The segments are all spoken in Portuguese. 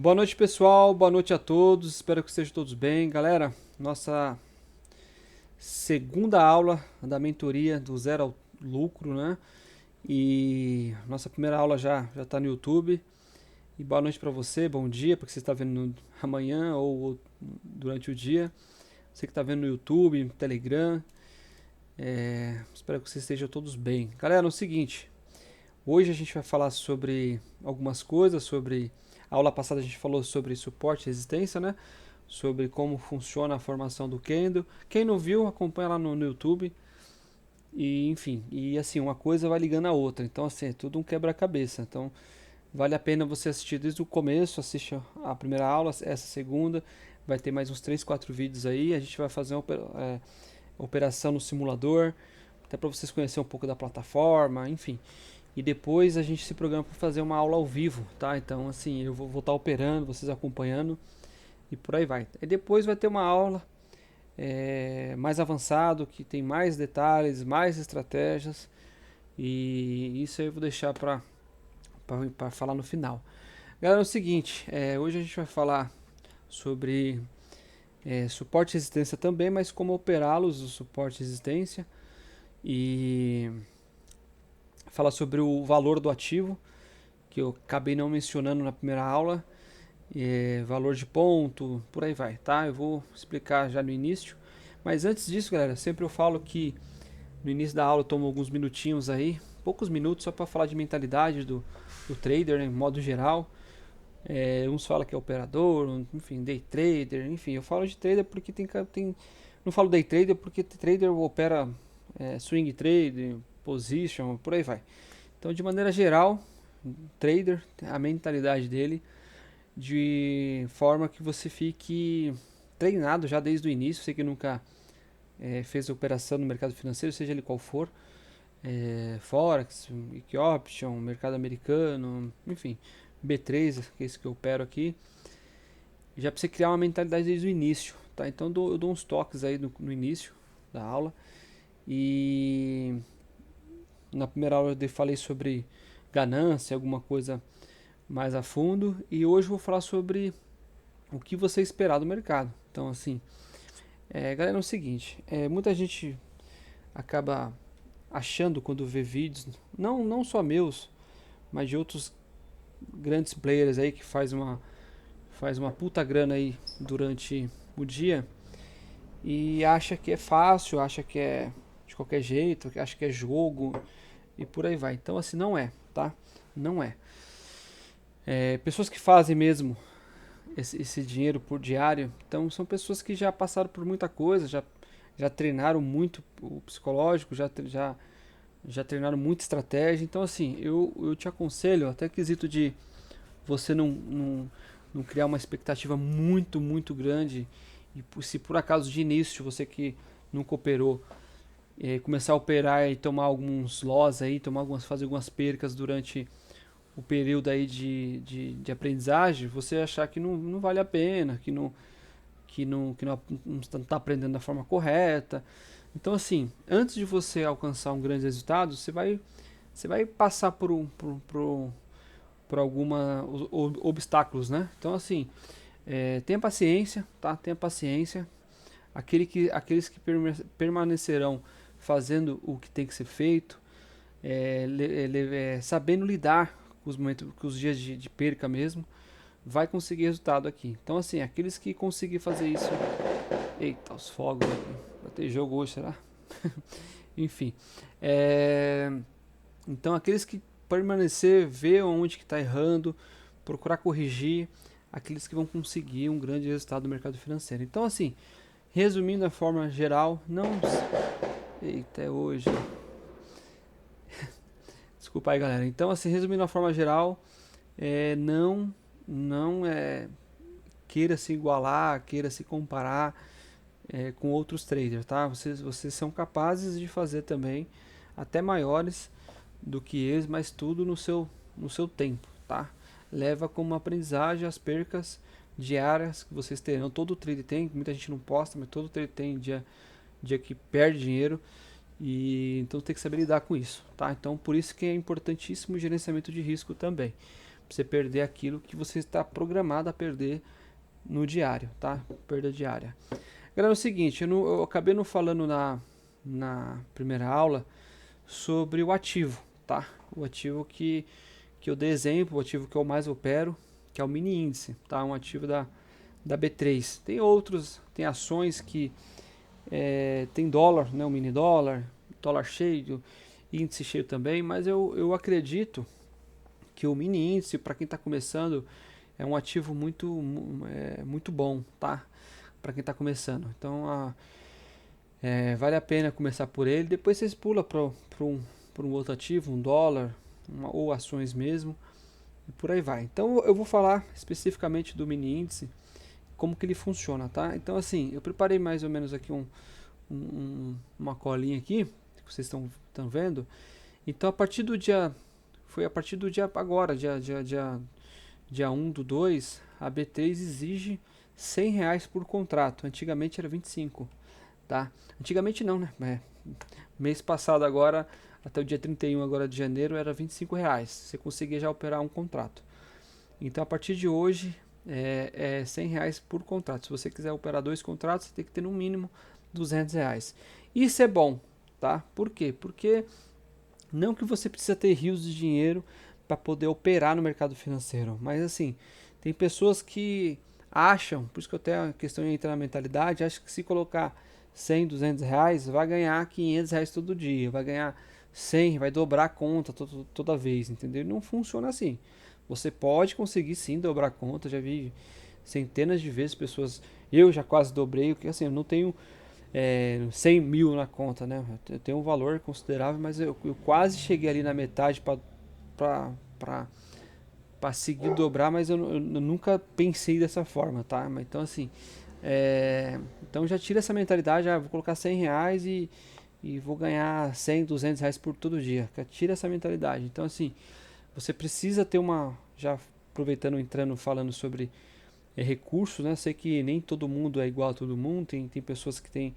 Boa noite, pessoal. Boa noite a todos. Espero que estejam todos bem. Galera, nossa segunda aula da mentoria do zero ao lucro, né? E nossa primeira aula já está no YouTube. E boa noite para você, bom dia, porque você está vendo amanhã ou durante o dia. Você que está vendo no YouTube, Telegram. Espero que vocês estejam todos bem. Galera, é o seguinte. Hoje a gente vai falar sobre algumas coisas, sobre... A aula passada a gente falou sobre suporte e resistência, né? Sobre como funciona a formação do candle. Quem não viu, acompanha lá no YouTube. E enfim, e assim, uma coisa vai ligando a outra. Então assim, é tudo um quebra-cabeça. Então vale a pena você assistir desde o começo, assiste a primeira aula, essa segunda. Vai ter mais uns 3, 4 vídeos aí. A gente vai fazer uma operação no simulador, até para vocês conhecerem um pouco da plataforma, enfim. E depois a gente se programa para fazer uma aula ao vivo, tá? Então, assim, eu vou estar operando, vocês acompanhando e por aí vai. E depois vai ter uma aula mais avançado, que tem mais detalhes, mais estratégias. E isso aí eu vou deixar para falar no final. Galera, é o seguinte, hoje a gente vai falar sobre suporte e resistência também, mas como operá-los, o suporte e resistência. E falar sobre o valor do ativo, que eu acabei não mencionando na primeira aula, valor de ponto, por aí vai, tá? Eu vou explicar já no início. Mas antes disso, galera, sempre eu falo que no início da aula eu tomo alguns minutinhos aí, poucos minutos só para falar de mentalidade do trader, né, em modo geral. Uns falam que é operador, enfim, day trader, enfim, eu falo de trader porque não falo day trader porque trader opera swing trader, position, por aí vai. Então, de maneira geral, trader, a mentalidade dele, de forma que você fique treinado já desde o início. Você que nunca fez operação no mercado financeiro, seja ele qual for, Forex, Week Option, mercado americano, enfim, B3, que é esse que eu opero aqui, já para você criar uma mentalidade desde o início, tá? Então eu dou uns toques aí no início da aula. E na primeira aula eu falei sobre ganância, alguma coisa mais a fundo, e hoje eu vou falar sobre o que você esperar do mercado. Então, assim, galera, é o seguinte: muita gente acaba achando quando vê vídeos, não só meus, mas de outros grandes players aí que faz uma puta grana aí durante o dia e acha que é fácil, acha que é de qualquer jeito, acha que é jogo e por aí vai. Então, assim, não é, tá? Não é. Pessoas que fazem mesmo esse dinheiro por diário, então são pessoas que já passaram por muita coisa, já treinaram muito o psicológico, já treinaram muita estratégia. Então, assim, eu te aconselho, até quesito de você não criar uma expectativa muito grande. E se por acaso de início você que nunca operou, começar a operar e tomar alguns loss aí, fazer algumas percas durante o período aí de aprendizagem, você achar que não vale a pena, que não está aprendendo da forma correta. Então, assim, antes de você alcançar um grande resultado, você vai passar por alguns obstáculos, né? Então, assim, tenha paciência, tá? Tenha paciência. Aqueles que permanecerão fazendo o que tem que ser feito, sabendo lidar com os momentos, com os dias de perca mesmo, vai conseguir resultado aqui. Então, assim, aqueles que conseguirem fazer isso. Eita, os fogos aqui. Vai ter jogo hoje, será? Enfim. É, então, aqueles que permanecer, ver onde que está errando, procurar corrigir, aqueles que vão conseguir um grande resultado no mercado financeiro. Então, assim, resumindo a forma geral, não. Eita, é hoje. Desculpa aí, galera. Então, assim, resumindo a forma geral, não queira se igualar, queira se comparar com outros traders, tá? Vocês são capazes de fazer também até maiores do que eles, mas tudo no seu tempo, tá? Leva como aprendizagem as percas diárias que vocês terão. Todo trader tem, muita gente não posta, mas todo trader tem dia que perde dinheiro. E então tem que saber lidar com isso, tá? Então por isso que é importantíssimo o gerenciamento de risco também. você perder aquilo que você está programado a perder no diário, tá? Perda diária. Galera, é o seguinte, eu acabei não falando na primeira aula sobre o ativo, tá? O ativo que eu dei exemplo, o ativo que eu mais opero, que é o mini índice, tá? Um ativo da B3. Tem outros, tem ações que tem dólar, né? O mini dólar, dólar cheio, índice cheio também, mas eu acredito que o mini índice, para quem está começando, é um ativo muito bom, tá? Para quem está começando. Então, vale a pena começar por ele. Depois vocês pulam para um outro ativo, um dólar, ou ações mesmo, e por aí vai. Então, eu vou falar especificamente do mini índice, como que ele funciona, tá? Então, assim, eu preparei mais ou menos aqui uma colinha aqui, que vocês estão vendo. Então, foi a partir do dia agora, dia 1/2, a B3 exige R$ 100 por contrato. Antigamente era 25, tá? Antigamente não, né? Mês passado agora, até o dia 31 agora de janeiro, era R$ 25. Você conseguia já operar um contrato. Então, a partir de hoje, é R$ 100 por contrato. Se você quiser operar 2 contratos, você tem que ter no mínimo R$ 200. Isso é bom, tá? Por quê? Porque não que você precisa ter rios de dinheiro para poder operar no mercado financeiro, mas assim, tem pessoas que acham, por isso que eu tenho a questão de entrar na mentalidade, acho que se colocar 100, R$ 200, vai ganhar R$ 500 todo dia, vai ganhar 100, vai dobrar a conta toda vez, entendeu? Não funciona assim. Você pode conseguir sim dobrar a conta, já vi centenas de vezes pessoas, eu já quase dobrei, porque assim, eu não tenho 100 mil na conta, né? Eu tenho um valor considerável, mas eu quase cheguei ali na metade para seguir dobrar, mas eu nunca pensei dessa forma, tá? Mas, então assim, então já tira essa mentalidade, vou colocar R$ 100 e vou ganhar 100, R$ 200 por todo dia. Tira essa mentalidade. Então assim, você precisa ter já aproveitando, entrando, falando sobre recursos, né? Sei que nem todo mundo é igual a todo mundo, tem pessoas que tem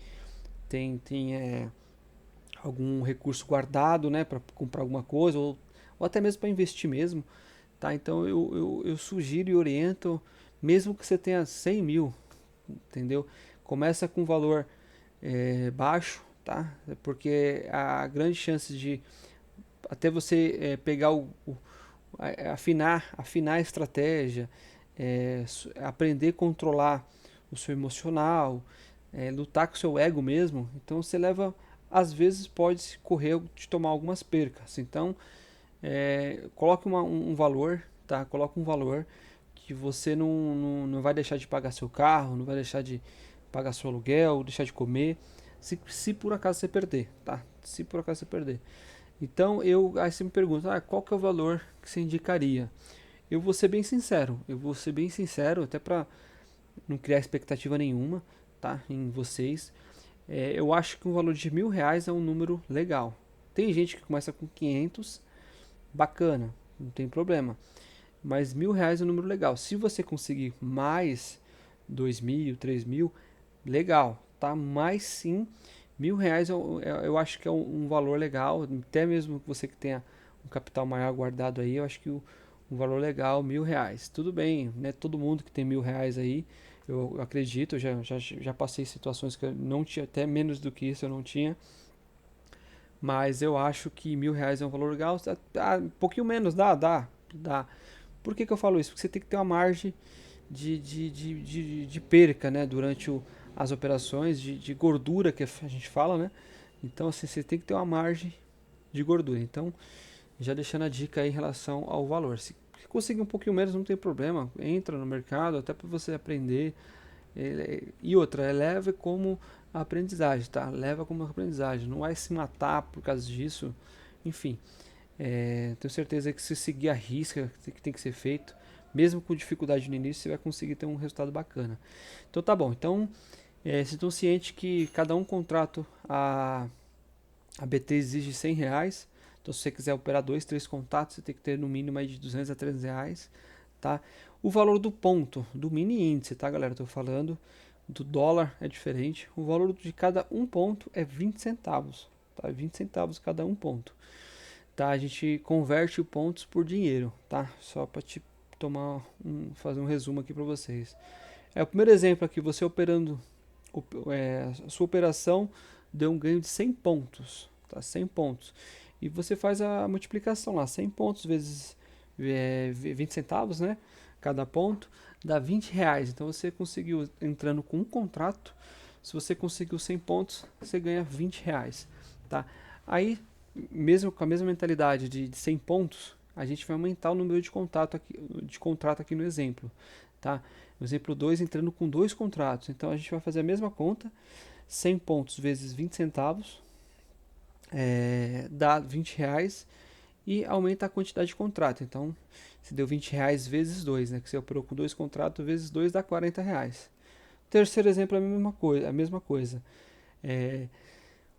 algum recurso guardado, né, para comprar alguma coisa, ou até mesmo para investir mesmo, tá? Então eu sugiro e oriento, mesmo que você tenha 100 mil, entendeu? Começa com valor baixo, tá? Porque a grande chance de até você pegar afinar a estratégia, aprender a controlar o seu emocional, lutar com o seu ego mesmo. Então você leva, às vezes pode correr de tomar algumas percas. Então coloque um valor, tá? Coloque um valor que você não vai deixar de pagar seu carro, não vai deixar de pagar seu aluguel, deixar de comer, se por acaso você perder, tá? Se por acaso você perder. Então aí você me pergunta, qual que é o valor que você indicaria? Eu vou ser bem sincero, até para não criar expectativa nenhuma, tá, em vocês. Eu acho que um valor de R$ 1.000 é um número legal. Tem gente que começa com 500, bacana, não tem problema. Mas R$ 1.000 é um número legal. Se você conseguir mais 2.000, 3.000, legal, tá? Mas sim, R$ 1.000 eu acho que é um valor legal. Até mesmo você que tenha um capital maior guardado aí, eu acho que um valor legal, R$ 1.000. Tudo bem, né? Todo mundo que tem R$ 1.000 aí, eu acredito, já passei situações que eu não tinha, até menos do que isso eu não tinha. Mas eu acho que R$ 1.000 é um valor legal. Um pouquinho menos, dá. Por que eu falo isso? Porque você tem que ter uma margem de perca, né? Durante as operações, de gordura que a gente fala, né? Então, assim, você tem que ter uma margem de gordura. Então, já deixando a dica aí em relação ao valor. Se conseguir um pouquinho menos, não tem problema. Entra no mercado, até para você aprender. E outra, leva como aprendizagem, tá? Leva como aprendizagem. Não vai se matar por causa disso. Enfim, tenho certeza que se seguir a risca que tem que ser feito, mesmo com dificuldade no início, você vai conseguir ter um resultado bacana. Então tá bom. Então, vocês estão cientes que cada um contrato a BT exige R$ 100. Então, se você quiser operar 2, 3 contratos, você tem que ter no mínimo aí de R$ 200 a R$ 300, tá? O valor do ponto, do mini índice, tá, galera? Estou falando do dólar, é diferente. O valor de cada um ponto é 20 centavos, tá? 20 centavos cada um ponto. tá? A gente converte pontos por dinheiro, tá? Só para te fazer um resumo aqui para vocês. O primeiro exemplo aqui, você operando, a sua operação deu um ganho de 100 pontos, tá? 100 pontos. E você faz a multiplicação lá, 100 pontos vezes 20 centavos, né? Cada ponto dá 20 reais. Então você conseguiu, entrando com um contrato, se você conseguiu 100 pontos, você ganha 20 reais, tá? Aí, mesmo com a mesma mentalidade de 100 pontos, a gente vai aumentar o número de contrato aqui no exemplo, tá? No exemplo 2, entrando com 2 contratos. Então a gente vai fazer a mesma conta, 100 pontos vezes 20 centavos, dá 20 reais e aumenta a quantidade de contrato. Então, se deu 20 reais vezes 2, né? Que você operou com 2 contratos vezes 2 dá 40 reais. Terceiro exemplo é a mesma coisa.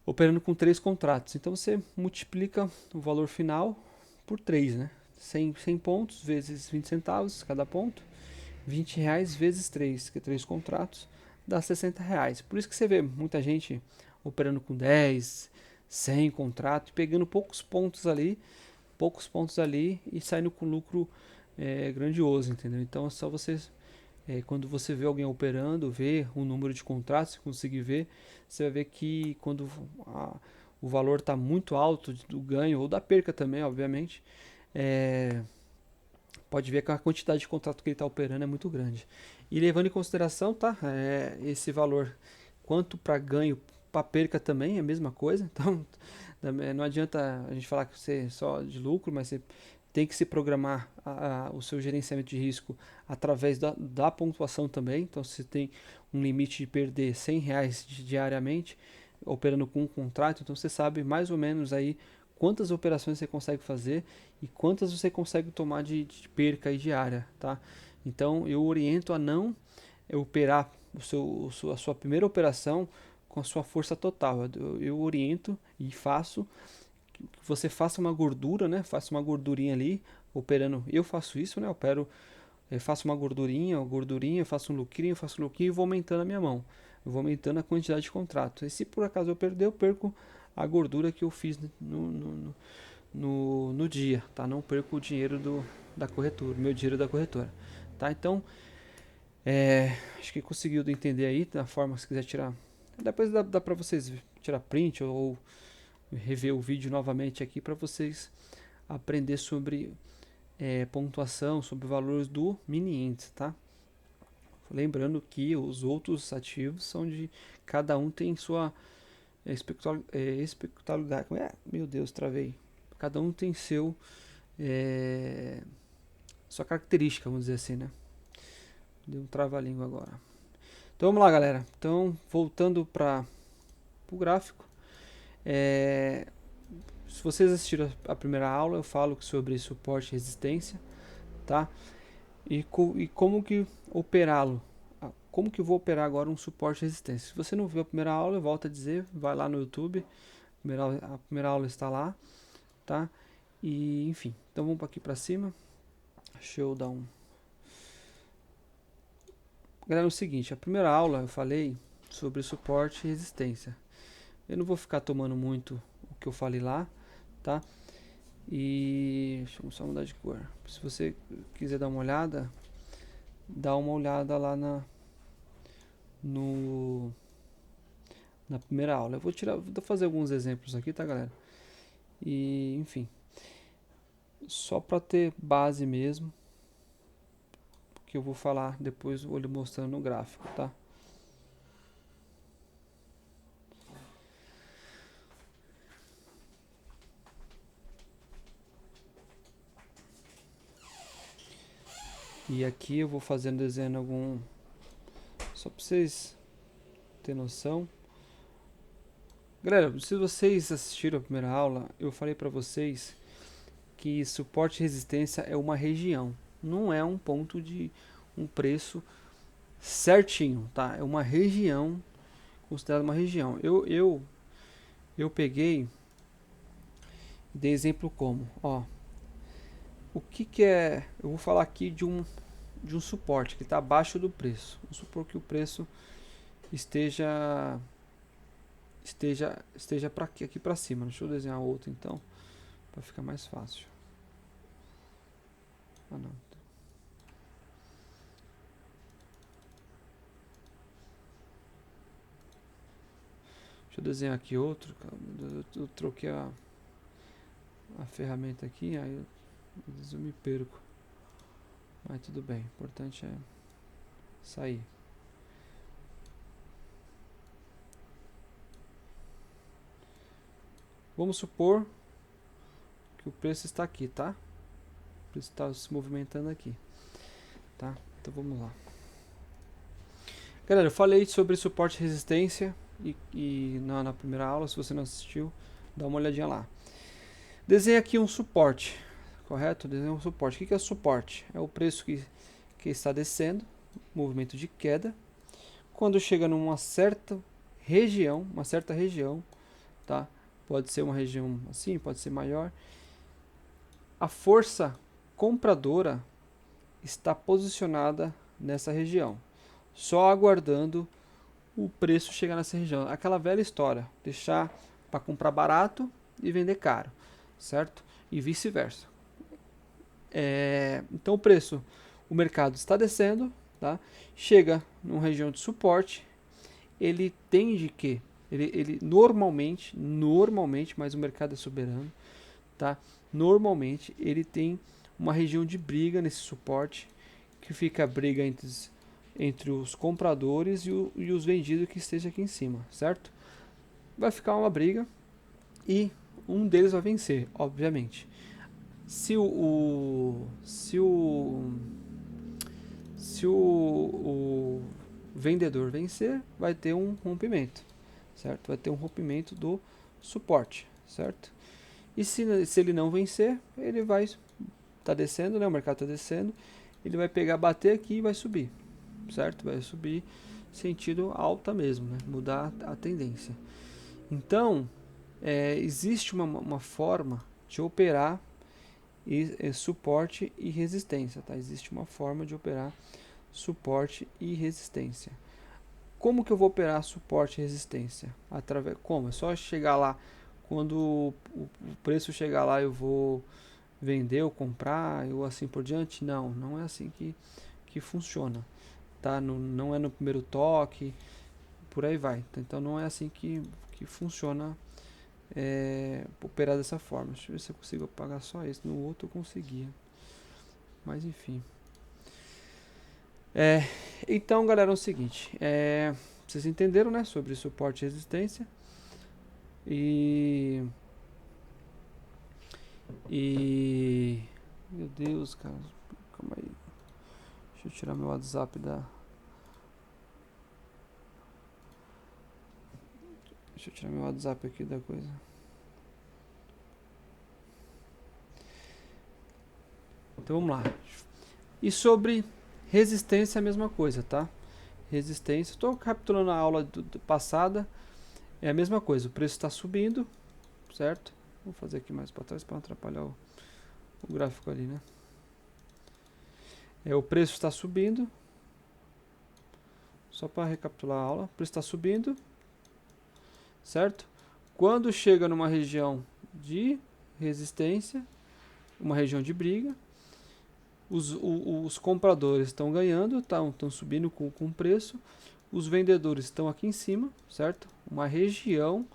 Operando com 3 contratos. Então você multiplica o valor final por 3, né? 100 pontos vezes 20 centavos cada ponto, 20 reais vezes 3, que é 3 contratos, dá 60 reais. Por isso que você vê muita gente operando com 10, 100 contratos, pegando poucos pontos ali e saindo com lucro grandioso, entendeu? Então é só você, quando você vê alguém operando, vê o número de contratos, se conseguir ver, você vai ver que quando o valor está muito alto do ganho ou da perca também, obviamente, pode ver que a quantidade de contrato que ele está operando é muito grande. E levando em consideração, tá, esse valor, quanto para ganho, para perca também é a mesma coisa. Então, não adianta a gente falar que você é só de lucro, mas você tem que se programar o seu gerenciamento de risco através da pontuação também. Então, se você tem um limite de perder 100 reais diariamente, operando com um contrato, então você sabe mais ou menos aí quantas operações você consegue fazer e quantas você consegue tomar de perca aí diária, tá? Então eu oriento a não operar a sua primeira operação com a sua força total. Eu oriento e faço que você faça uma gordura, né? Faça uma gordurinha ali, operando. Eu faço isso, né? Eu faço uma gordurinha, faço um lucrinho e vou aumentando a minha mão. Eu vou aumentando a quantidade de contratos. E se por acaso eu perder, eu perco a gordura que eu fiz no dia, tá? Não perco o dinheiro da corretora, meu dinheiro da corretora, tá? Então, acho que conseguiu entender aí da forma que você quiser tirar. Depois dá para vocês tirar print ou rever o vídeo novamente aqui para vocês aprender sobre pontuação, sobre valores do mini índice, tá? Lembrando que os outros ativos são de cada um tem sua espectralidade. Meu Deus, travei. Cada um tem sua característica, vamos dizer assim, né? Deu um trava-língua agora. Então vamos lá, galera. Então, voltando para o gráfico. Se vocês assistiram a primeira aula, eu falo sobre suporte e resistência, tá? E como que operá-lo. Como que eu vou operar agora um suporte e resistência? Se você não viu a primeira aula, eu volto a dizer, vai lá no YouTube. A primeira aula está lá, tá? E enfim, então vamos aqui para cima. Deixa eu dar um... Galera, é o seguinte, a primeira aula eu falei sobre suporte e resistência. Eu não vou ficar tomando muito o que eu falei lá, tá? E deixa eu só mudar de cor. Se você quiser dar uma olhada, dá uma olhada lá na primeira aula. Vou fazer alguns exemplos aqui, tá, galera? E enfim, só para ter base mesmo, que eu vou falar depois, vou lhe mostrando no gráfico, tá? E aqui eu vou fazendo desenho algum, só para vocês terem noção. Galera, se vocês assistiram a primeira aula, eu falei para vocês que suporte e resistência é uma região, não é um ponto de um preço certinho, tá? É uma região, considerada uma região. Eu peguei, dei exemplo como, ó, o que é, eu vou falar aqui de um suporte que está abaixo do preço. Vamos supor que o preço esteja para aqui para cima. Deixa eu desenhar outro então. para ficar mais fácil. Ah, não. Deixa eu desenhar aqui outro. Eu troquei a ferramenta aqui, aí às vezes eu me perco. Mas tudo bem, o importante é sair. Vamos supor que o preço está aqui, tá? O preço está se movimentando aqui, tá? Então vamos lá. Galera, eu falei sobre suporte e resistência e na primeira aula, se você não assistiu, dá uma olhadinha lá. Desenhe aqui um suporte, correto? Desenhe um suporte. O que é suporte? É o preço que está descendo, movimento de queda. Quando chega numa certa região, tá? Pode ser uma região assim, pode ser maior. A força compradora está posicionada nessa região, só aguardando o preço chegar nessa região. Aquela velha história, deixar para comprar barato e vender caro, certo? E vice-versa. Então o mercado está descendo, tá? Chega numa região de suporte, ele tende que, ele normalmente, mas o mercado é soberano, tá? Normalmente ele tem uma região de briga nesse suporte, que fica a briga entre os compradores e os vendidos que esteja aqui em cima, certo? Vai ficar uma briga e um deles vai vencer, obviamente. Se o vendedor vencer, vai ter um rompimento, certo? Vai ter um rompimento do suporte, certo? E se ele não vencer, ele vai descendo, né? O mercado está descendo, ele vai pegar, bater aqui e vai subir, certo? Vai subir sentido alta mesmo, né? Mudar a tendência. Então, existe uma forma de operar suporte e resistência, tá? Existe uma forma de operar suporte e resistência. Como que eu vou operar suporte e resistência? Como? É só chegar lá, quando o preço chegar lá eu vou vender ou comprar ou assim por diante? Não é assim que funciona, tá? Não é no primeiro toque, por aí vai. Então não é assim que funciona operar dessa forma. Deixa eu ver se eu consigo apagar só esse. No outro eu conseguia, mas enfim. Então, galera, é o seguinte, vocês entenderam, né, sobre suporte e resistência e meu Deus, cara, calma aí, deixa eu tirar meu WhatsApp deixa eu tirar meu WhatsApp aqui da coisa. Então vamos lá. E sobre resistência é a mesma coisa, tá? Resistência, estou recapitulando a aula passada, é a mesma coisa, o preço está subindo, certo? Vou fazer aqui mais para trás para não atrapalhar o gráfico ali, né? O preço está subindo, só para recapitular a aula, o preço está subindo, certo? Quando chega numa região de resistência, uma região de briga, os compradores estão ganhando, estão subindo com o preço, os vendedores estão aqui em cima, certo? Uma região,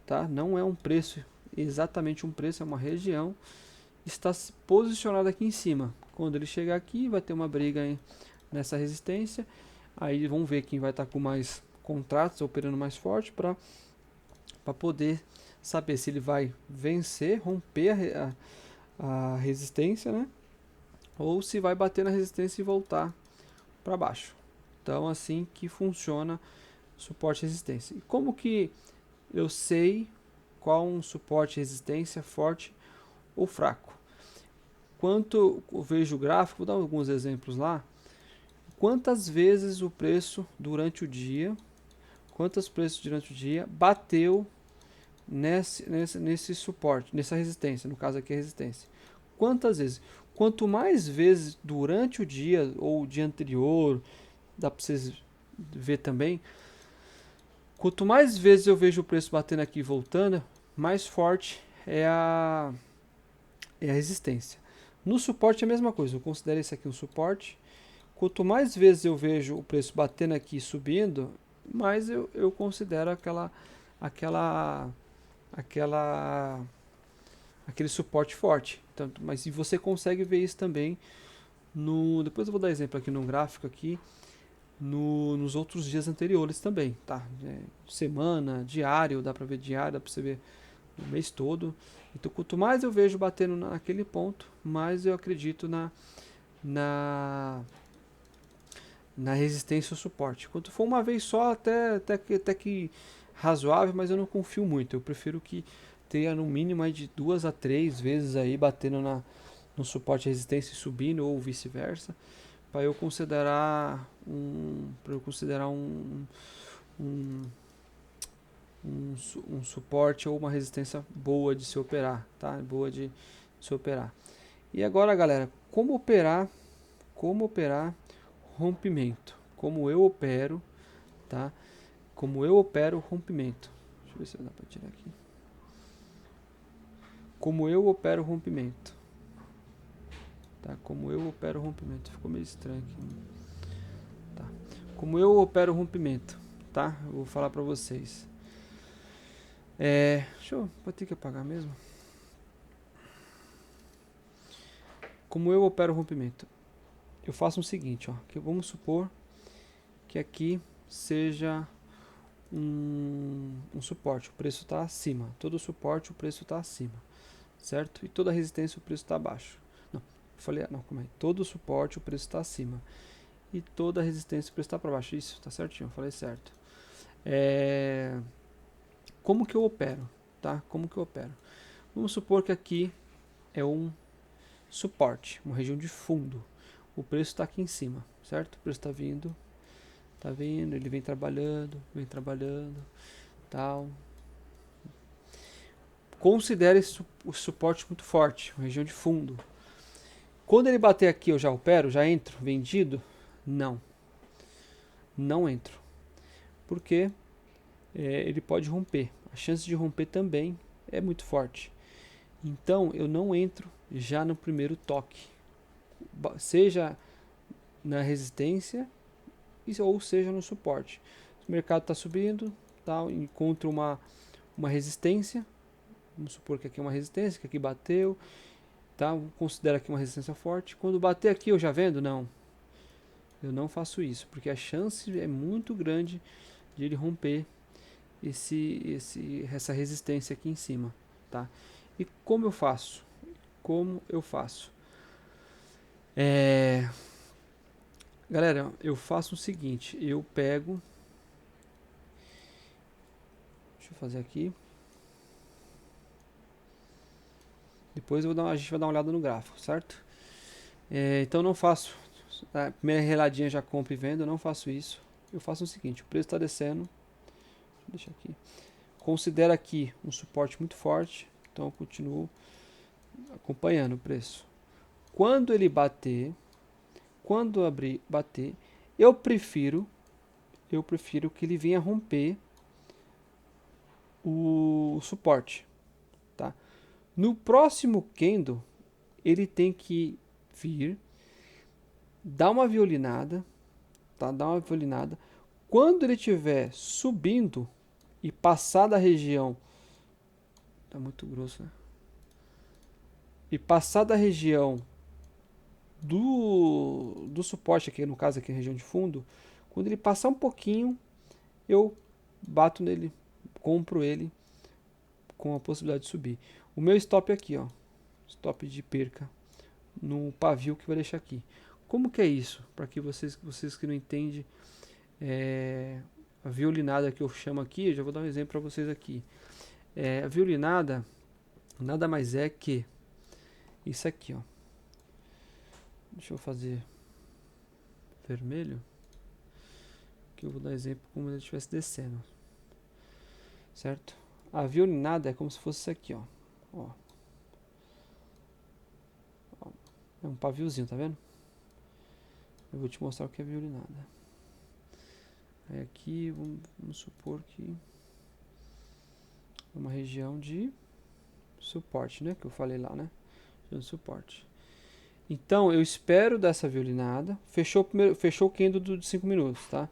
tá? Não é um preço, exatamente um preço, é uma região, está posicionada aqui em cima. Quando ele chegar aqui, vai ter uma briga aí nessa resistência, aí vamos ver quem vai estar com mais contratos, operando mais forte, para poder saber se ele vai vencer, romper a resistência, né? Ou se vai bater na resistência e voltar para baixo. Então, assim que funciona suporte e resistência. E como que eu sei qual um suporte e resistência forte ou fraco? Quanto eu vejo o gráfico, vou dar alguns exemplos lá. Quantas vezes o preço durante o dia, bateu nesse suporte, nessa resistência, no caso aqui a resistência. Quantas vezes? Quanto mais vezes durante o dia ou o dia anterior, dá para vocês ver também, quanto mais vezes eu vejo o preço batendo aqui e voltando, mais forte é é a resistência. No suporte é a mesma coisa, eu considero esse aqui um suporte. Quanto mais vezes eu vejo o preço batendo aqui e subindo, mais eu considero aquela, aquela, aquele suporte forte. Então, mas e você consegue ver isso também depois eu vou dar exemplo aqui num gráfico aqui, nos outros dias anteriores também, tá? Semana, diário, dá pra ver diário, dá pra você ver o mês todo. Então, quanto mais eu vejo batendo naquele ponto, mais eu acredito na, na resistência ao suporte. Quando for uma vez só, até que razoável, mas eu não confio muito. Eu prefiro que tenha no mínimo aí de 2 a 3 vezes aí batendo no suporte e resistência e subindo, ou vice-versa, para eu considerar um, um suporte ou uma resistência boa de se operar, tá? Boa de se operar. E agora, galera, como operar rompimento? Como eu opero, tá? Como eu opero rompimento? Deixa eu ver se dá para tirar aqui. Como eu opero rompimento? Tá? Como eu opero rompimento? Ficou meio estranho aqui. Tá? Como eu opero rompimento, tá? Eu vou falar para vocês. Vou ter que apagar mesmo. Como eu opero rompimento? Eu faço o seguinte, ó, que vamos supor que aqui seja um suporte, o preço está acima. Todo suporte o preço está acima, certo? E toda resistência o preço está abaixo. Não, eu falei, não, como é? Todo suporte o preço está acima e toda resistência o preço está para baixo. Isso, está certinho, eu falei certo. Como que eu opero, tá? Como que eu opero? Vamos supor que aqui é um suporte, uma região de fundo. O preço está aqui em cima, certo? O preço está vindo, ele vem trabalhando, tal. Considere o suporte muito forte, uma região de fundo. Quando ele bater aqui, eu já opero, já entro, vendido? Não, não entro, porque ele pode romper. A chance de romper também é muito forte. Então eu não entro já no primeiro toque, seja na resistência ou seja no suporte. O mercado está subindo, tal, encontra uma resistência. Vamos supor que aqui é uma resistência, que aqui bateu, tá? Considero aqui uma resistência forte. Quando bater aqui eu já vendo? Não. Eu não faço isso, porque a chance é muito grande de ele romper essa resistência aqui em cima, tá? E como eu faço? Como eu faço? Galera, eu faço o seguinte, eu pego, deixa eu fazer aqui, depois a gente vai dar uma olhada no gráfico, certo? Então eu não faço, a primeira reladinha já compro e vendo, eu não faço isso. Eu faço o seguinte, o preço está descendo, deixa aqui, considero aqui um suporte muito forte, então eu continuo acompanhando o preço. Quando ele bater, quando abrir, bater, eu prefiro que ele venha romper o suporte, tá? No próximo candle, ele tem que vir, dar uma violinada, tá? Dar uma violinada. Quando ele estiver subindo e passar da região, tá muito grosso, né? E passar da região do suporte aqui, no caso aqui, região de fundo, quando ele passar um pouquinho, eu bato nele, compro ele com a possibilidade de subir. O meu stop é aqui, ó, stop de perca no pavio que vai deixar aqui. Como que é isso? Para que vocês que não entendem a violinada que eu chamo aqui, eu já vou dar um exemplo para vocês aqui. A violinada nada mais é que isso aqui, ó. Deixa eu fazer vermelho, que eu vou dar exemplo como se ele estivesse descendo, certo? A violinada é como se fosse isso aqui, ó. É um paviozinho, tá vendo? Eu vou te mostrar o que é violinada. Aí aqui, vamos supor que é uma região de suporte, né? Que eu falei lá, né? região de suporte. Então eu espero dessa violinada. Fechou o candle de 5 minutos, tá?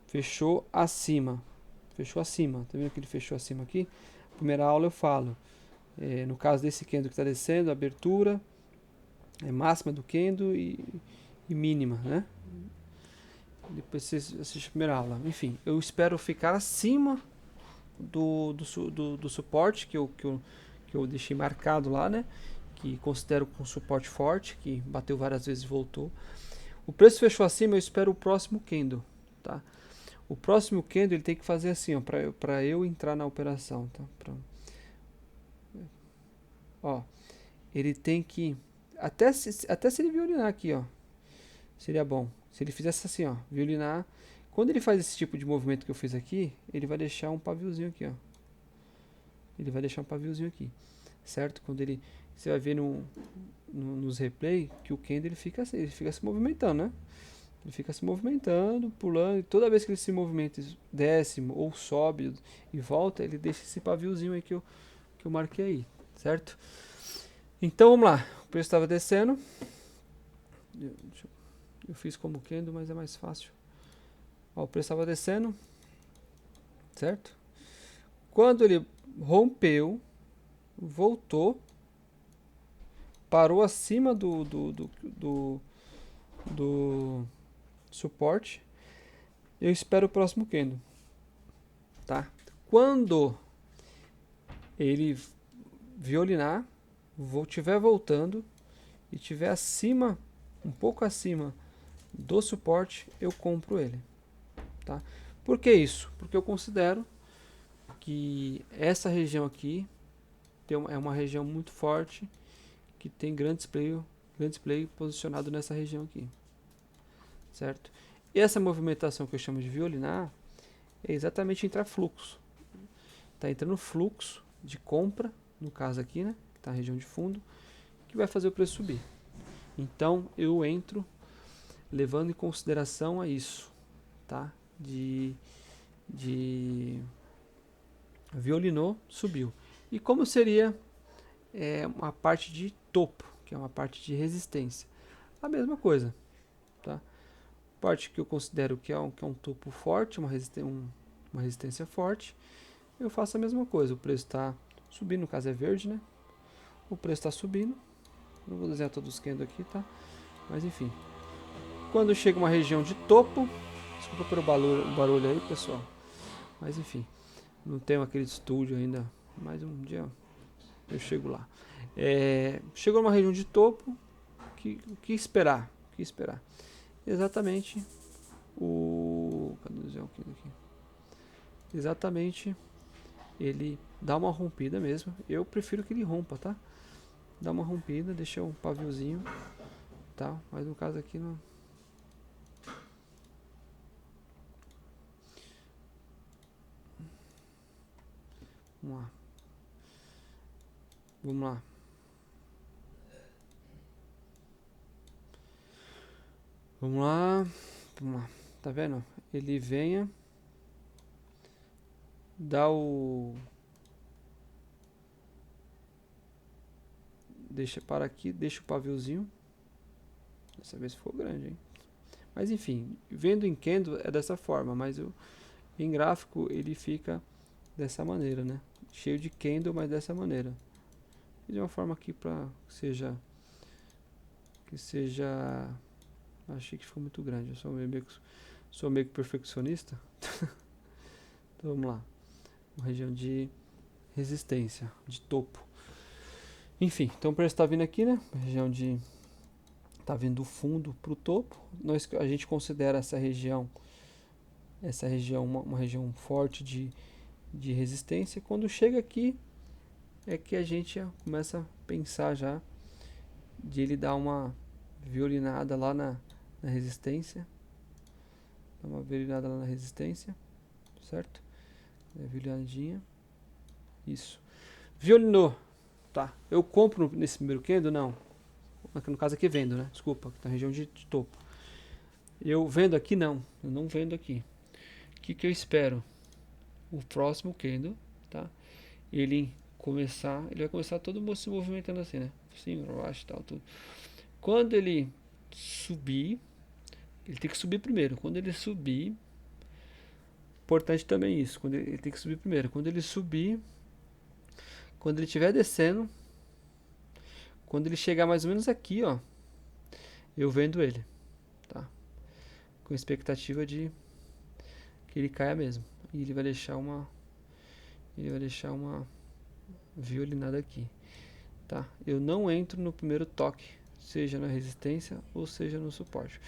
Fechou acima. Fechou acima. Tá vendo que ele fechou acima aqui? Primeira aula eu falo. No caso desse candle que está descendo, a abertura é máxima do candle e mínima, né? Depois você assiste a primeira aula. Enfim, eu espero ficar acima do suporte que eu deixei marcado lá, né? Que considero com suporte forte, que bateu várias vezes e voltou. O preço fechou acima, eu espero o próximo candle, tá? O próximo candle ele tem que fazer assim, ó, para eu entrar na operação, tá? Ó, ele tem que até se ele violinar aqui, ó, seria bom. Se ele fizesse assim, ó, violinar, quando ele faz esse tipo de movimento que eu fiz aqui, ele vai deixar um paviozinho aqui, ó. Ele vai deixar um paviozinho aqui, certo? Quando ele, você vai ver nos replay que o candle ele fica se movimentando, né? Ele fica se movimentando, pulando, e toda vez que ele se movimenta, desce ou sobe e volta, ele deixa esse paviozinho aí que eu marquei aí, certo? Então vamos lá, o preço estava descendo, eu fiz como candle, mas é mais fácil. Ó, o preço estava descendo, certo? Quando ele rompeu, voltou, parou acima do suporte, eu espero o próximo candle, tá? Quando ele violinar, tiver voltando e tiver acima, um pouco acima do suporte, eu compro ele, tá? Por que isso? Porque eu considero que essa região aqui é uma região muito forte, que tem grandes play posicionado nessa região aqui, certo? E essa movimentação que eu chamo de violinar é exatamente entrar fluxo. Está entrando fluxo de compra, no caso aqui, né? Está a região de fundo, que vai fazer o preço subir. Então eu entro levando em consideração a isso, tá? De violinou, subiu. E como seria uma parte de topo, que é uma parte de resistência? A mesma coisa, tá? Parte que eu considero que é um topo forte, uma resistência forte, eu faço a mesma coisa. O preço está subindo, no caso é verde, né? O preço está subindo. Não vou desenhar todos os candles aqui, tá? Mas enfim. Quando chega uma região de topo, desculpa pelo barulho aí, pessoal. Mas enfim, não tenho aquele estúdio ainda. Mas um dia eu chego lá. Chegou numa região de topo, o que esperar? O que esperar? Exatamente cadê o desenho aqui? Exatamente, ele dá uma rompida mesmo. Eu prefiro que ele rompa, tá? Dá uma rompida, deixa um paviozinho, tá? Mas no caso aqui não. Vamos lá. Vamos lá. Vamos lá. Vamos lá. Tá vendo? Ele venha, dá o... Deixa para aqui, deixa o paviozinho. Dessa vez ficou grande, hein? Mas enfim, vendo em candle é dessa forma, mas em gráfico ele fica dessa maneira, né? Cheio de candle, mas dessa maneira. De uma forma aqui para que seja... Achei que ficou muito grande. Eu sou meio que perfeccionista. Então vamos lá. Uma região de resistência, de topo. Enfim, então o preço está vindo aqui, né? Região de... Tá vindo do fundo para o topo. A gente considera essa região uma região forte de resistência. Quando chega aqui é que a gente começa a pensar já de ele dar uma violinada lá na resistência. Dá uma violinada lá na resistência, certo? Violinadinha. Isso. Violinou. Tá. Eu compro nesse primeiro candle? Não. No caso aqui vendo, né? Desculpa, na região de topo. Eu vendo aqui? Não. Eu não vendo aqui. O que eu espero? O próximo candle, tá? Ele vai começar todo se movimentando assim, né? cima, para baixo, tal, tudo. Quando ele subir, ele tem que subir primeiro. Quando ele subir, importante também isso, quando ele tem que subir primeiro. Quando ele subir, quando ele estiver descendo, quando ele chegar mais ou menos aqui, ó, eu vendo ele, tá? Com expectativa de que ele caia mesmo. E ele vai deixar uma violinada aqui, tá? Eu não entro no primeiro toque, seja na resistência ou seja no suporte,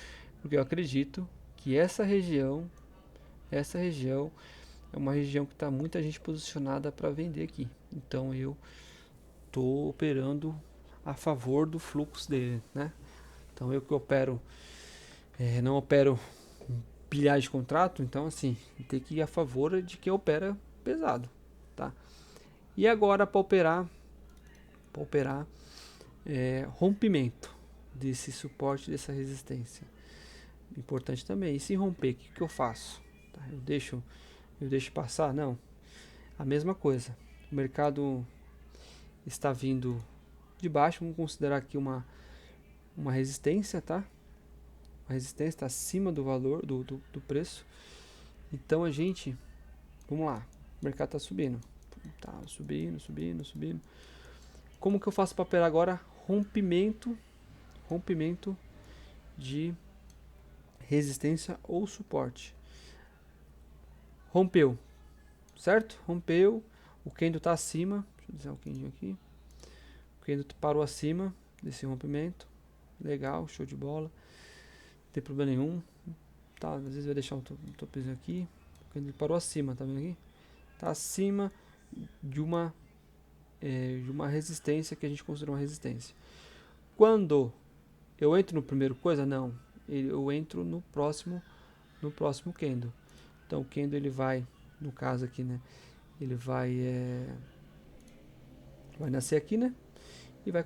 porque eu acredito que essa região é uma região que está muita gente posicionada para vender aqui. Então eu estou operando a favor do fluxo dele, né? Então eu que opero, não opero pilhagem de contrato, então assim, tem que ir a favor de quem opera pesado, tá? E agora para operar rompimento desse suporte, dessa resistência. Importante também. E se romper, o que eu faço? Tá? Eu deixo passar? Não. A mesma coisa. O mercado está vindo de baixo. Vamos considerar aqui uma resistência, tá? A resistência está acima do valor do preço. Então a gente, vamos lá. O mercado está subindo. Tá subindo. Como que eu faço para operar agora rompimento de resistência ou suporte? Rompeu, certo? Rompeu, o candle está acima, deixa eu desenhar o candle aqui. O candle parou acima desse rompimento. Legal, show de bola. Não tem problema nenhum. Tá, às vezes vai deixar um topezinho aqui. O candle parou acima, tá vendo aqui? Tá acima de uma resistência que a gente considera uma resistência. Quando eu entro no primeiro coisa, não, eu entro no próximo candle. Então o candle ele vai, no caso aqui, né, ele vai nascer aqui, né, e vai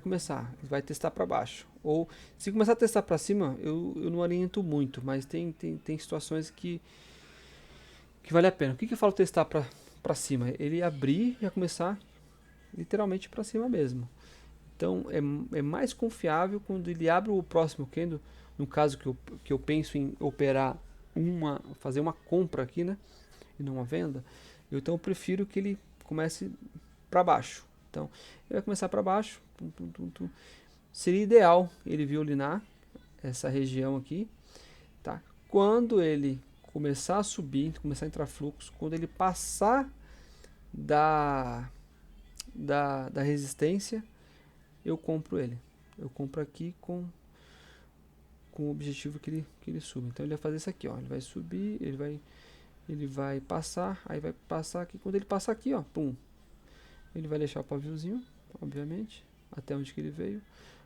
vai testar para baixo. Ou se começar a testar para cima, eu não oriento muito, mas tem situações que vale a pena. O que eu falo testar para cima? Ele abrir e já começar literalmente para cima mesmo. Então é mais confiável quando ele abre o próximo candle. No caso que eu penso em operar fazer uma compra aqui, né, e não uma venda, então eu prefiro que ele comece para baixo. Então ele vai começar para baixo. Seria ideal ele violinar essa região aqui, tá? Quando ele começar a subir, começar a entrar fluxo, quando ele passar da resistência, eu compro ele. Eu compro aqui com o objetivo que ele suba. Então ele vai fazer isso aqui, ó. Ele vai subir, ele vai passar, aí vai passar aqui. Quando ele passar aqui, ó, pum, ele vai deixar o paviozinho, obviamente, até onde que ele veio.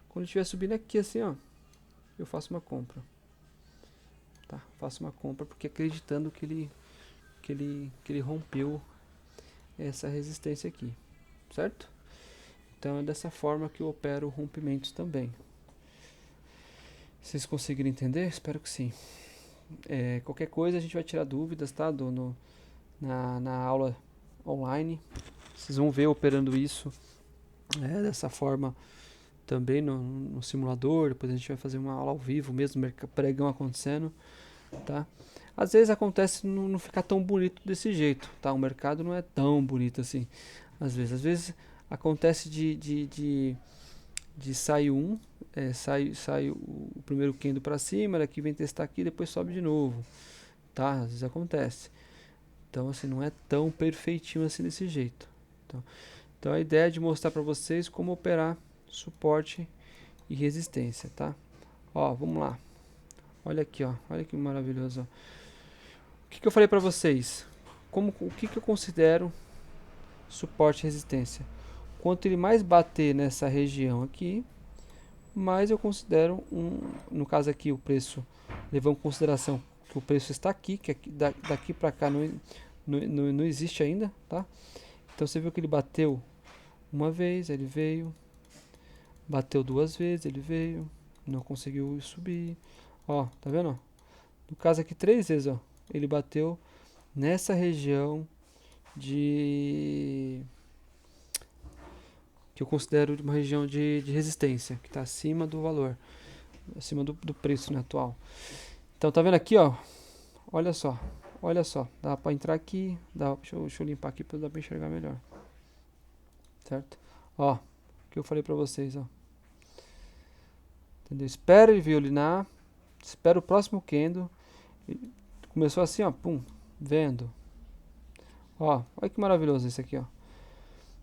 Quando ele estiver subindo aqui assim, ó, eu faço uma compra. Tá? Faço uma compra porque acreditando que ele rompeu essa resistência aqui, certo? Então é dessa forma que eu opero rompimentos também. Vocês conseguiram entender? Espero que sim. Qualquer coisa a gente vai tirar dúvidas, tá? Na aula online. Vocês vão ver operando isso dessa forma também no simulador. Depois a gente vai fazer uma aula ao vivo mesmo, pregão acontecendo, tá? Às vezes acontece não ficar tão bonito desse jeito, tá? O mercado não é tão bonito assim. Às vezes acontece de sair sai o primeiro candle para cima, daqui vem testar aqui, depois sobe de novo, tá? Às vezes acontece. Então assim, não é tão perfeitinho assim desse jeito. Então a ideia é de mostrar para vocês como operar suporte e resistência, tá? Ó, vamos lá. Olha aqui, ó. Olha que maravilhoso, ó. O que eu falei para vocês? O que eu considero suporte e resistência? Quanto ele mais bater nessa região aqui, mais eu considero no caso aqui o preço, levando em consideração que o preço está aqui, que daqui para cá não existe ainda, tá? Então você viu que ele bateu uma vez, ele veio, bateu duas vezes, ele veio, não conseguiu subir, ó, tá vendo? No caso aqui 3 vezes, ó, ele bateu nessa região que eu considero uma região de resistência, que está acima do valor, acima do preço, né, atual. Então tá vendo aqui, ó, olha só, dá para entrar aqui, deixa eu limpar aqui para dar para enxergar melhor, certo? Ó, o que eu falei para vocês, ó, entendeu? Espera ele violinar, espera o próximo candle, começou assim, ó, pum, vendo, ó, olha que maravilhoso esse aqui, ó.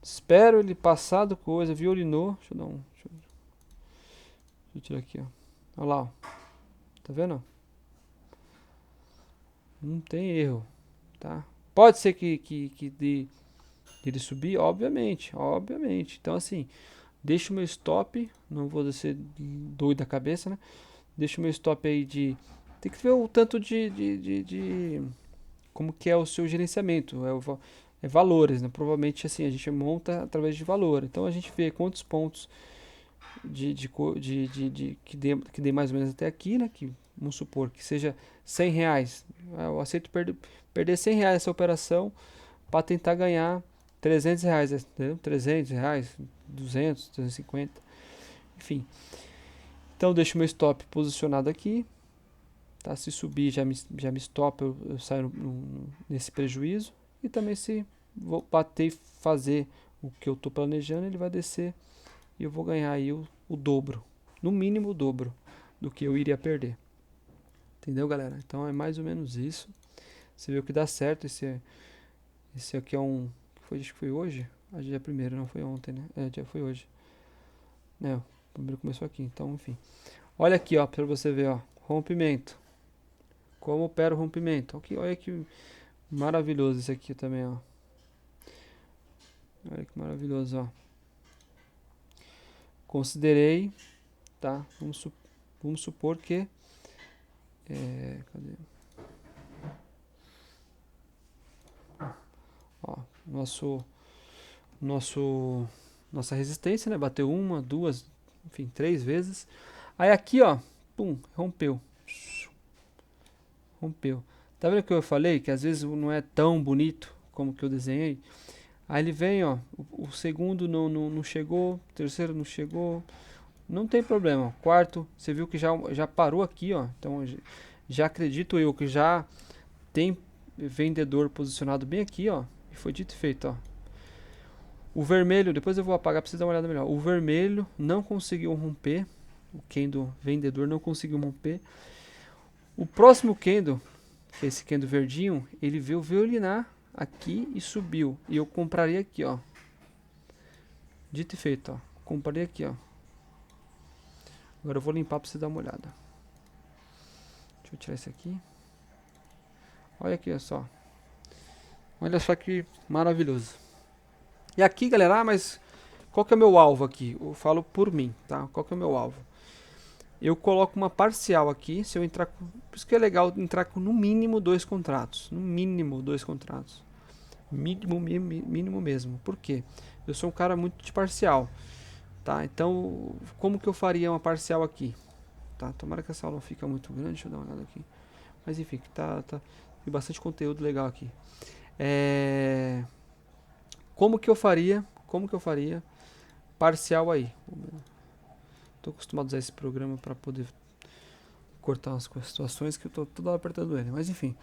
Espero ele passar do coisa, violinou. Deixa eu tirar aqui, ó. Olha lá, ó. Tá vendo? Não tem erro, tá? Pode ser que de ele subir, obviamente. Então, assim, deixa o meu stop. Não vou ser doido da cabeça, né? Deixa o meu stop aí de... Tem que ver o tanto de como que é o seu gerenciamento. É valores, né? Provavelmente assim, a gente monta através de valor. Então a gente vê quantos pontos que dê mais ou menos até aqui, né? Que, vamos supor que seja R$ 100. Eu aceito perder R$ 100 essa operação para tentar ganhar R$ 300, entendeu? R$ 300, 200, 250, enfim. Então deixo meu stop posicionado aqui. Tá? Se subir já me stop, eu saio nesse prejuízo. E também se vou bater e fazer o que eu estou planejando, ele vai descer e eu vou ganhar aí o dobro, no mínimo o dobro do que eu iria perder. Entendeu, galera? Então é mais ou menos isso. Você viu que dá certo. Esse aqui é um... acho que foi hoje? Dia primeiro, não foi ontem, né? Foi hoje. O primeiro começou aqui, então enfim. Olha aqui, ó, para você ver, ó, rompimento. Como opera o rompimento? Aqui, olha que maravilhoso esse aqui também, ó. Olha que maravilhoso, ó. Considerei, tá? Vamos supor que... cadê? Ó, nossa resistência, né? Bateu uma, duas, enfim, 3 vezes. Aí aqui, ó, pum, rompeu. Tá vendo que eu falei que às vezes não é tão bonito como que eu desenhei? Aí ele vem, ó, o segundo não chegou, o terceiro não chegou, não tem problema. Quarto, você viu que já parou aqui, ó. Então já acredito eu que já tem vendedor posicionado bem aqui, ó. E foi dito e feito, ó. O vermelho, depois eu vou apagar para vocês dar uma olhada melhor. O vermelho não conseguiu romper. O candle vendedor não conseguiu romper. O próximo candle, que é esse candle verdinho, ele veio violinar aqui e subiu. E eu compraria aqui, ó. Dito e feito, ó. Comprei aqui, ó. Agora eu vou limpar para você dar uma olhada. Deixa eu tirar esse aqui. Olha aqui, ó, só. Olha só que maravilhoso. E aqui, galera, mas qual que é o meu alvo aqui? Eu falo por mim, tá? Qual que é o meu alvo? Eu coloco uma parcial aqui, se eu entrar com... Por isso que é legal entrar com no mínimo 2 contratos. No mínimo 2 contratos. Mínimo mesmo. Por quê? Eu sou um cara muito de parcial. Tá? Então, como que eu faria uma parcial aqui? Tá? Tomara que essa aula não fique muito grande. Deixa eu dar uma olhada aqui. Mas enfim, tem bastante conteúdo legal aqui. Como que eu faria parcial aí? Estou acostumado a usar esse programa para poder cortar umas situações que eu estou toda hora apertando ele. Mas enfim.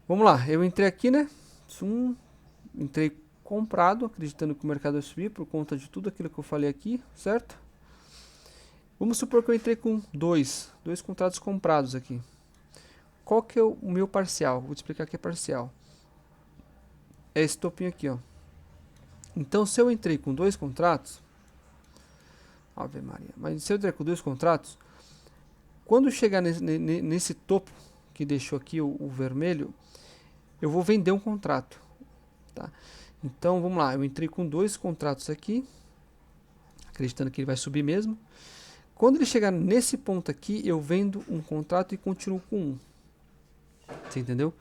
Vamos lá. Eu entrei aqui, né? Entrei comprado, acreditando que o mercado vai subir por conta de tudo aquilo que eu falei aqui, certo? Vamos supor que eu entrei com dois contratos comprados aqui. Qual que é o meu parcial? Vou te explicar aqui é parcial. É esse topinho aqui, ó. Então, se eu entrei com 2 contratos, Ave Maria, mas se eu entrei com 2 contratos, quando chegar nesse topo que deixou aqui o vermelho, eu vou vender um contrato, tá? Então, vamos lá, eu entrei com 2 contratos aqui, acreditando que ele vai subir mesmo. Quando ele chegar nesse ponto aqui, eu vendo um contrato e continuo com um. Você entendeu?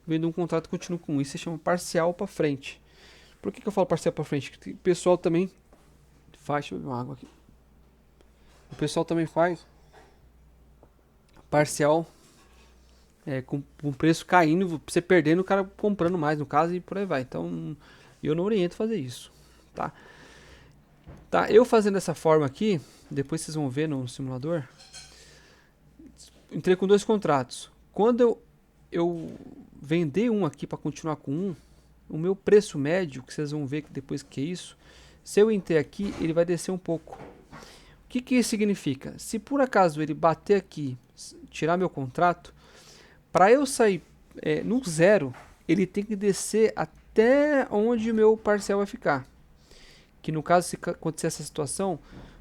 Vendo um contrato e continuo com um. Isso se chama parcial para frente. Por que eu falo parcial para frente? Porque o pessoal também faz... Deixa eu beber uma água aqui. O pessoal também faz parcial com preço caindo, você perdendo, o cara comprando mais, no caso, e por aí vai. Então, eu não oriento fazer isso, tá? Tá, eu fazendo dessa forma aqui, depois vocês vão ver no simulador, entrei com 2 contratos. Quando eu vender um aqui para continuar com um, o meu preço médio, que vocês vão ver depois que é isso, se eu entrar aqui, ele vai descer um pouco. O que que isso significa? Se por acaso ele bater aqui, tirar meu contrato, para eu sair no zero, ele tem que descer até onde o meu parcial vai ficar. Que no caso, se acontecer essa situação,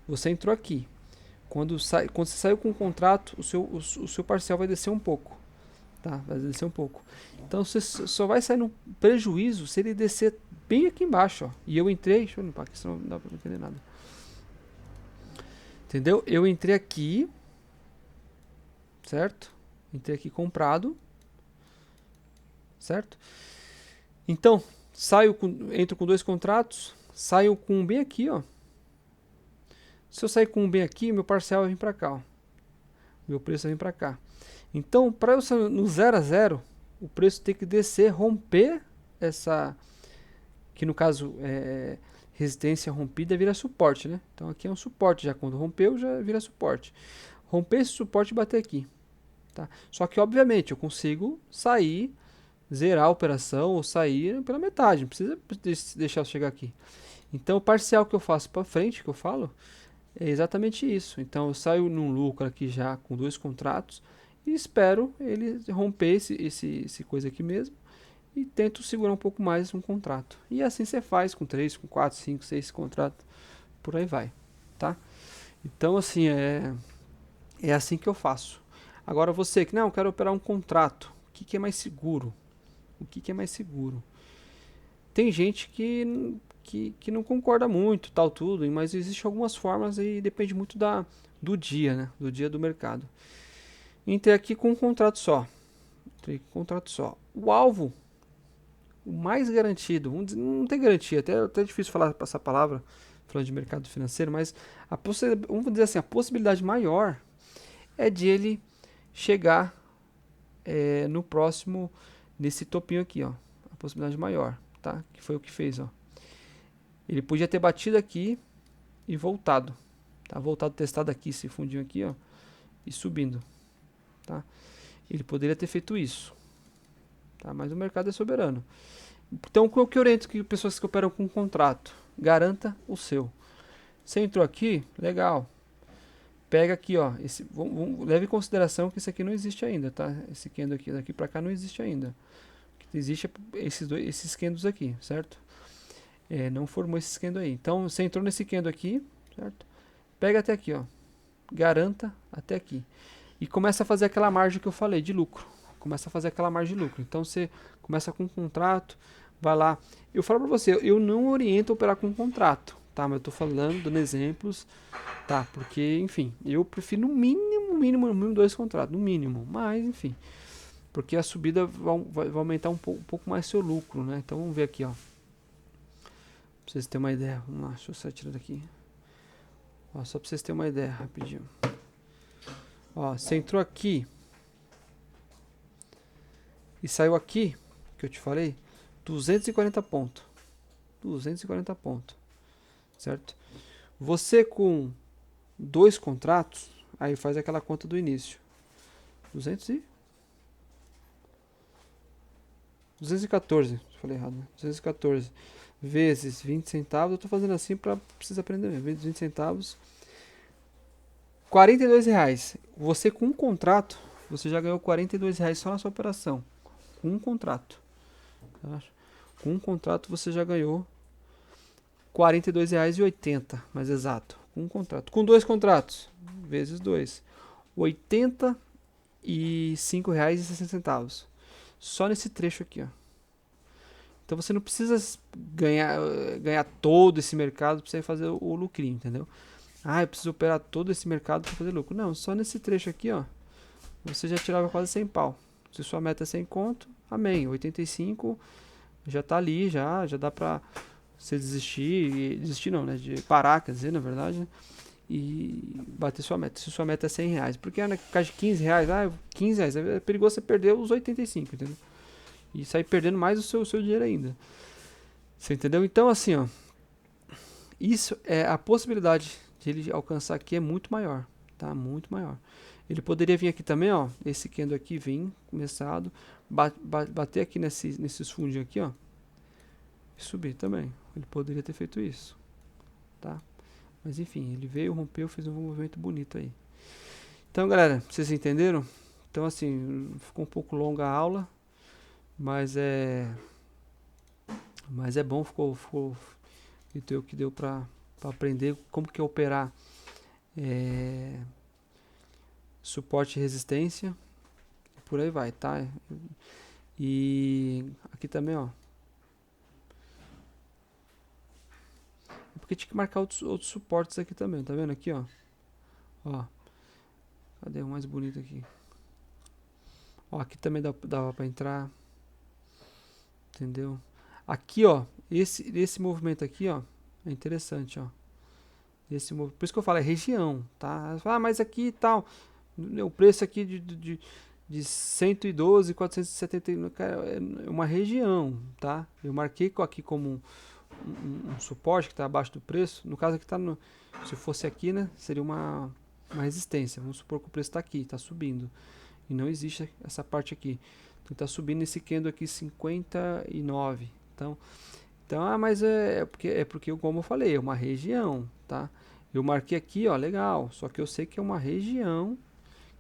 você entrou aqui. Quando você saiu com o contrato, o seu parcial vai descer um pouco. Tá? Vai descer um pouco. Então você só vai sair no prejuízo se ele descer bem aqui embaixo. Ó. E eu entrei, deixa eu limpar aqui, senão não dá pra entender nada. Entendeu? Eu entrei aqui, certo? Entrei aqui comprado, certo? Então, entro com 2 contratos, saio com um bem aqui, ó. Se eu sair com um bem aqui, meu parcial vai vir para cá, ó. Meu preço vai vir para cá. Então, para eu sair no 0 a 0, o preço tem que descer, romper essa, que no caso é resistência rompida vira suporte, né? Então aqui é um suporte, já quando rompeu já vira suporte. Romper esse suporte e bater aqui, tá? Só que obviamente eu consigo sair, zerar a operação ou sair pela metade, não precisa deixar eu chegar aqui. Então o parcial que eu faço para frente, que eu falo, é exatamente isso. Então eu saio num lucro aqui já com 2 contratos e espero ele romper esse coisa aqui mesmo e tento segurar um pouco mais um contrato. E assim você faz com 3, com 4, 5, 6 contratos, por aí vai, tá? Então assim, é assim que eu faço. Agora você que não, eu quero operar um contrato, o que é mais seguro? O que é mais seguro? Tem gente que não concorda muito, tal tudo, mas existem algumas formas e depende muito do dia, né? Do dia do mercado. Entrei aqui com um contrato só. O alvo, o mais garantido, não tem garantia, até difícil falar essa palavra, falando de mercado financeiro, mas vamos dizer assim, a possibilidade maior é de ele chegar no próximo, nesse topinho aqui, ó, a possibilidade maior, tá? Que foi o que fez, ó. Ele podia ter batido aqui e voltado, tá? Voltado, testado aqui, esse fundinho aqui, ó, e subindo, tá? Ele poderia ter feito isso, tá? Mas o mercado é soberano. Então, o que eu oriento que pessoas que operam com contrato, garanta o seu. Você entrou aqui, legal. Pega aqui, ó, leve em consideração que esse aqui não existe ainda, tá? Esse candle aqui, daqui para cá não existe ainda. O que existe é esses candles aqui, certo? Não formou esse candle aí. Então, você entrou nesse candle aqui, certo? Pega até aqui, ó. Garanta até aqui. E começa a fazer aquela margem que eu falei de lucro. Começa a fazer aquela margem de lucro. Então, você começa com um contrato, vai lá. Eu falo para você, eu não oriento a operar com contrato, tá? Mas eu tô falando, dando exemplos, tá? Porque, enfim, eu prefiro no mínimo 2 contratos, no mínimo. Mas, enfim, porque a subida vai aumentar um pouco mais seu lucro, né? Então, vamos ver aqui, ó. Pra vocês terem uma ideia. Vamos lá, deixa eu só tirar daqui. Ó, só pra vocês terem uma ideia, rapidinho. Ó, você entrou aqui e saiu aqui, que eu te falei, 240 pontos. 240 pontos. Certo? Você com 2 contratos, aí faz aquela conta do início. 214, falei errado, né? 214 vezes 20 centavos, eu tô fazendo assim para precisa aprender mesmo, vezes 20 centavos, R$42. Você com um contrato, você já ganhou R$42 só na sua operação. Com um contrato. Tá? Com um contrato você já ganhou R$42,80, mais exato. Com um contrato. Com 2 contratos, vezes 2, R$85,60. Só nesse trecho aqui, ó. Então você não precisa ganhar todo esse mercado para você fazer o lucrinho, entendeu? Ah, eu preciso operar todo esse mercado para fazer lucro. Não, só nesse trecho aqui, ó, você já tirava quase 100 pau. Se sua meta é 100 conto, amém. 85 já tá ali, já dá pra você desistir não, né? De parar, quer dizer, na verdade, né? E bater sua meta. Se sua meta é R$100, porque na caixa de R$15, R$15, é perigoso você perder os 85, entendeu? E sair perdendo mais o seu dinheiro ainda. Você entendeu? Então, assim, ó, isso é a possibilidade de ele alcançar aqui é muito maior, tá? Muito maior. Ele poderia vir aqui também, ó, esse candle aqui, vir começado, bater aqui nesses fundinhos aqui, ó, e subir também. Ele poderia ter feito isso, tá? Mas enfim, ele veio, rompeu, fez um movimento bonito aí. Então, galera, vocês entenderam? Então, assim, ficou um pouco longa a aula, mas é bom, ficou o que deu para aprender como que é operar suporte e resistência, por aí vai, tá? E aqui também, ó, porque tinha que marcar outros suportes aqui também, tá vendo aqui, ó? Ó, cadê o mais bonito aqui? Ó, aqui também dava para entrar, entendeu? Aqui, ó, esse movimento aqui, ó, é interessante, ó. Por isso que eu falo, é região, tá? Ah, mas aqui e tal, o preço aqui de 112, 470, cara, é uma região, tá? Eu marquei aqui como um suporte que está abaixo do preço. No caso aqui tá se fosse aqui, né, seria uma resistência. Vamos supor que o preço está aqui, está subindo. E não existe essa parte aqui. Então está subindo esse candle aqui 59. Então mas é porque como eu falei, é uma região, tá? Eu marquei aqui, ó, legal. Só que eu sei que é uma região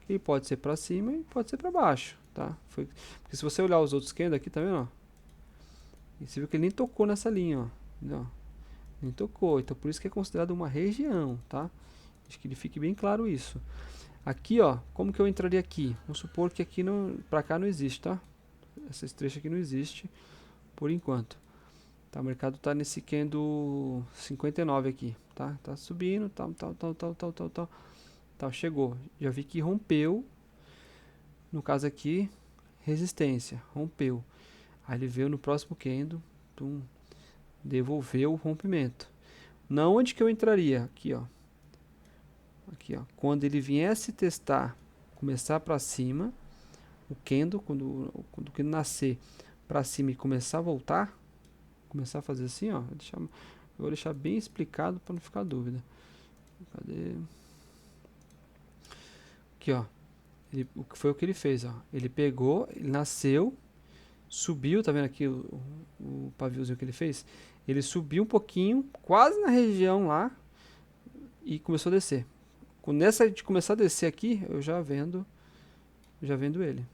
que pode ser para cima e pode ser para baixo, tá? Porque se você olhar os outros candles aqui, tá vendo, ó? E você viu que ele nem tocou nessa linha, ó. Entendeu? Nem tocou. Então por isso que é considerado uma região, tá? Acho que ele fique bem claro isso. Aqui, ó, como que eu entraria aqui? Vamos supor que aqui para cá não existe, tá? Esse trecho aqui não existe por enquanto. Tá, o mercado tá nesse candle 59 aqui, tá? Tá subindo, tal. Tá, chegou. Já vi que rompeu. No caso aqui, resistência, rompeu. Aí ele veio no próximo candle, devolveu o rompimento. Na onde que eu entraria? Aqui, ó. Aqui, ó. Quando ele viesse testar, começar para cima, o candle, quando o candle nascer para cima e começar a voltar, começar a fazer assim, ó. Eu vou deixar bem explicado para não ficar dúvida. Cadê? Aqui, ó. O que foi o que ele fez, ó. Ele pegou, ele nasceu, subiu, tá vendo aqui o paviozinho que ele fez? Ele subiu um pouquinho, quase na região lá, e começou a descer. Nessa de começar a descer aqui, eu já vendo ele,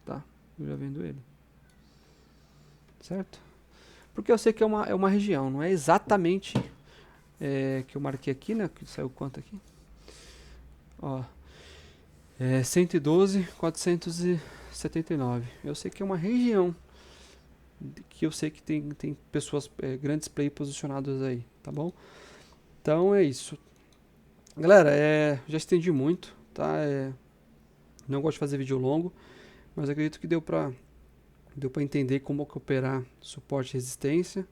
tá? Eu já vendo ele, certo? Porque eu sei que é uma região, não é exatamente que eu marquei aqui, né? Que saiu quanto aqui? Ó, 112, 479. Eu sei que é uma região que eu sei que tem pessoas, grandes players posicionados aí, tá bom? Então é isso. Galera, já estendi muito, tá? Não gosto de fazer vídeo longo, mas acredito que deu pra entender como operar suporte e resistência.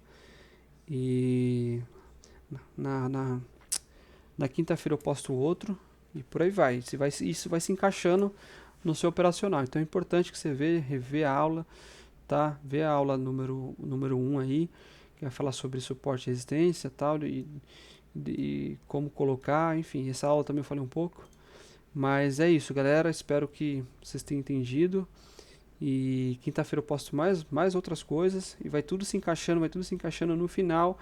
E na quinta-feira eu posto outro e por aí vai. Isso vai se encaixando no seu operacional. Então é importante que você rever a aula, tá? Vê a aula número 1 aí, que vai falar sobre suporte e resistência, tal, e como colocar, enfim, essa aula também eu falei um pouco. Mas é isso, galera, espero que vocês tenham entendido. E quinta-feira eu posto mais outras coisas e vai tudo se encaixando no final.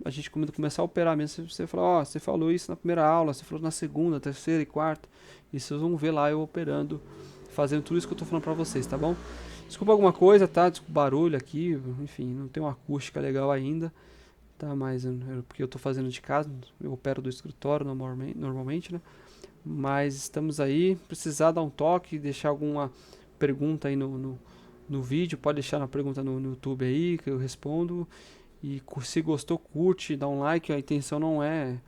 A gente começar a operar mesmo. Você fala, você falou isso na primeira aula, você falou na segunda, terceira e quarta. E vocês vão ver lá eu operando, fazendo tudo isso que eu tô falando pra vocês, tá bom? Desculpa alguma coisa, tá? Desculpa o barulho aqui, enfim, não tem uma acústica legal ainda, tá? Mas porque eu tô fazendo de casa, eu opero do escritório normalmente, né? Mas estamos aí, precisar dar um toque, deixar alguma pergunta aí no vídeo, pode deixar na pergunta no YouTube aí, que eu respondo. E se gostou, curte, dá um like. A intenção não é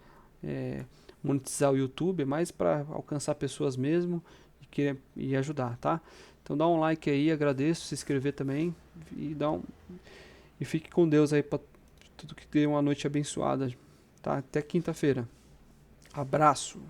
monetizar o YouTube, é mais para alcançar pessoas mesmo e ajudar, tá? Então dá um like aí, agradeço, se inscrever também e fique com Deus aí para tudo, que tenha uma noite abençoada, tá? Até quinta-feira. Abraço.